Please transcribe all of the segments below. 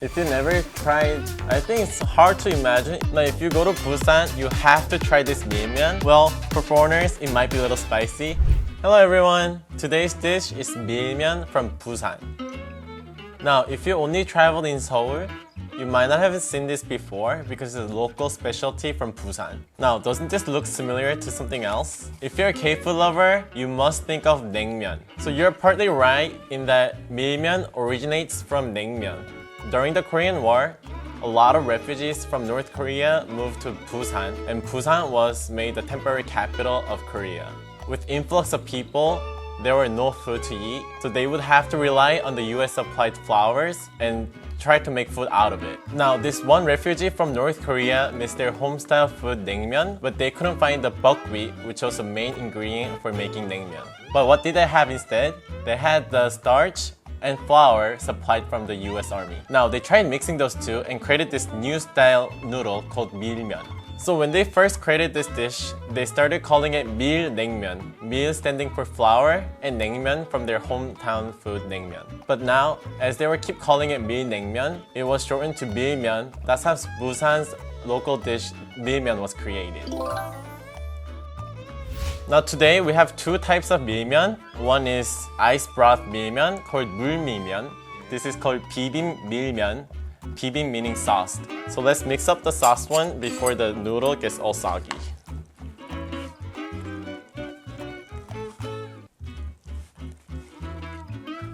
If you never tried, I think it's hard to imagine. Now, if you go to Busan, you have to try this Naengmyeon. Well, for foreigners, it might be a little spicy. Hello everyone! Today's dish is Milmyeon from Busan. Now, if you only traveled in Seoul, you might not have seen this before because it's a local specialty from Busan. Now, doesn't this look similar to something else? If you're a K-food lover, you must think of Naengmyeon. So you're partly right in that Milmyeon originates from Naengmyeon. During the Korean War, a lot of refugees from North Korea moved to Busan, and Busan was made the temporary capital of Korea. With influx of people, there were no food to eat, so they would have to rely on the US supplied flours and try to make food out of it. Now, this one refugee from North Korea missed their home-style food Naengmyeon, but they couldn't find the buckwheat, which was the main ingredient for making Naengmyeon. But what did they have instead? They had the starch and flour supplied from the US Army. Now, they tried mixing those two and created this new style noodle called Milmyeon. So when they first created this dish, they started calling it Mil Naengmyeon. Mil standing for flour and Naengmyeon from their hometown food Naengmyeon. But now, as they would keep calling it Mil Naengmyeon, it was shortened to Milmyeon. That's how Busan's local dish Milmyeon was created. Now today we have two types of Milmyeon. One is ice broth Milmyeon called Mulmilmyeon. This is called Bibim Milmyeon. Bibim meaning sauced. So let's mix up the sauced one before the noodle gets all soggy.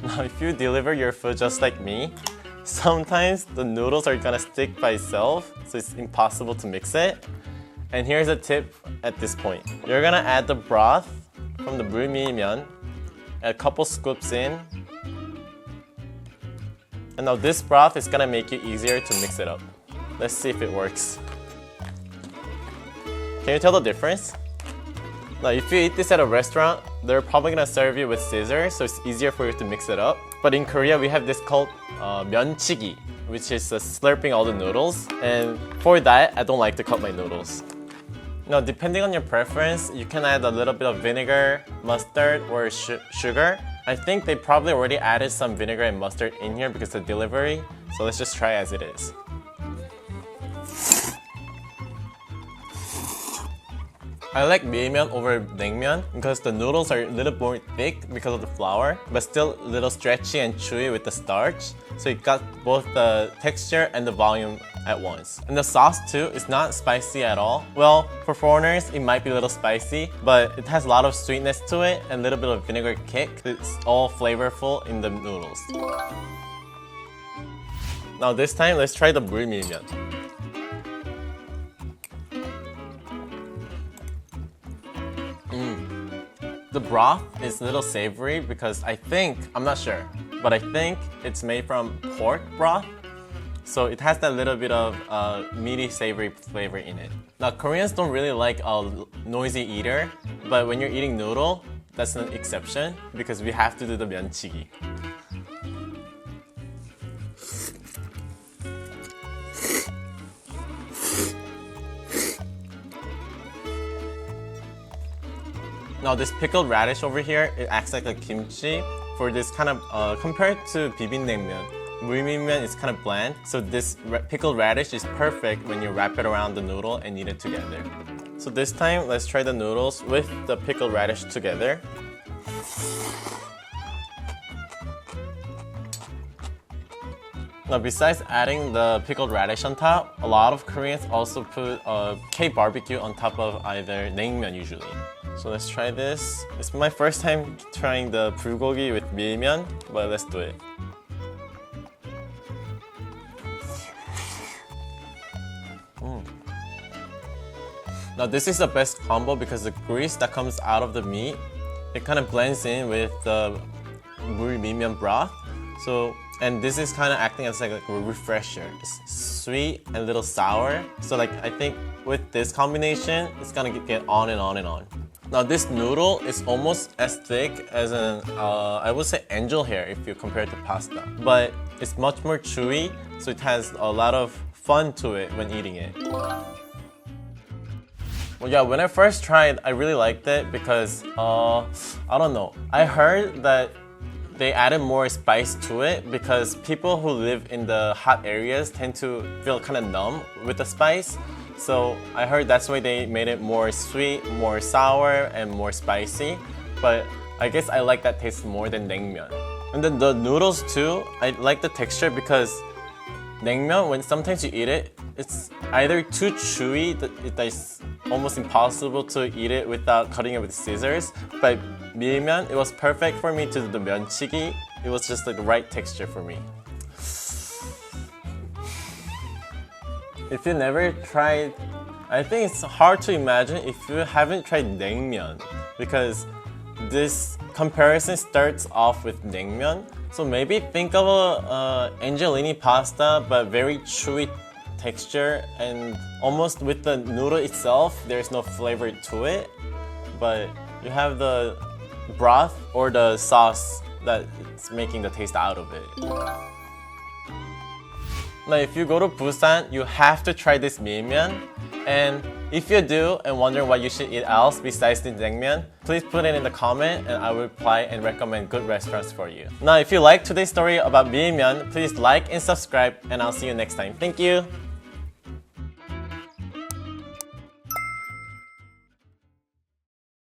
Now if you deliver your food just like me, sometimes the noodles are gonna stick by itself, so it's impossible to mix it. And here's a tip at this point. You're gonna add the broth from the Mulmilmyeon, a couple scoops in. And now this broth is gonna make it easier to mix it up. Let's see if it works. Can you tell the difference? Now if you eat this at a restaurant, they're probably gonna serve you with scissors, so it's easier for you to mix it up. But in Korea, we have this called myeonchigi, which is slurping all the noodles. And for that, I don't like to cut my noodles. Now, depending on your preference, you can add a little bit of vinegar, mustard, or sugar. I think they probably already added some vinegar and mustard in here because of delivery, so let's just try as it is. I like Milmyeon over Naengmyeon because the noodles are a little more thick because of the flour, but still a little stretchy and chewy with the starch. So it got both the texture and the volume at once. And the sauce too is not spicy at all. Well, for foreigners, it might be a little spicy, but it has a lot of sweetness to it and a little bit of vinegar kick. It's all flavorful in the noodles. Now this time, let's try the Mulmilmyeon. The broth is a little savory because I'm not sure, but I think it's made from pork broth. So it has that little bit of meaty, savory flavor in it. Now Koreans don't really like a noisy eater, but when you're eating noodle, that's an exception because we have to do the myeonchigi. Now this pickled radish over here, it acts like a kimchi for this kind of, compared to bibinnnaengmyeon, Mulmilmyeon is kind of bland, so this pickled radish is perfect when you wrap it around the noodle and eat it together. So this time, let's try the noodles with the pickled radish together. Now besides adding the pickled radish on top, a lot of Koreans also put K-barbecue on top of either Naengmyeon usually. So let's try this. It's my first time trying the bulgogi with Milmyeon, but let's do it. Now this is the best combo because the grease that comes out of the meat, it kind of blends in with the Mulmilmyeon broth. And this is kind of acting as like a refresher. It's sweet and a little sour. So I think with this combination, it's gonna get on and on and on. Now this noodle is almost as thick as I would say angel hair if you compare it to pasta. But it's much more chewy, so it has a lot of fun to it when eating it. Well, yeah, when I first tried, I really liked it because, I don't know. I heard that they added more spice to it because people who live in the hot areas tend to feel kind of numb with the spice. So I heard that's why they made it more sweet, more sour, and more spicy. But I guess I like that taste more than naengmyeon. And then the noodles too, I like the texture because naengmyeon, when sometimes you eat it, it's either too chewy that it's almost impossible to eat it without cutting it with scissors. But milmyeon, it was perfect for me to do the myeonchigi. It was just like the right texture for me. If you never tried, I think it's hard to imagine if you haven't tried naengmyeon because this comparison starts off with naengmyeon. So maybe think of a angelini pasta but very chewy texture, and almost with the noodle itself there's no flavor to it, but you have the broth or the sauce that's making the taste out of it. Now if you go to Busan, you have to try this milmyeon, and if you do and wonder what you should eat else besides the naengmyeon, please put it in the comment and I will reply and recommend good restaurants for you. Now if you like today's story about milmyeon, please like and subscribe, and I'll see you next time. Thank you!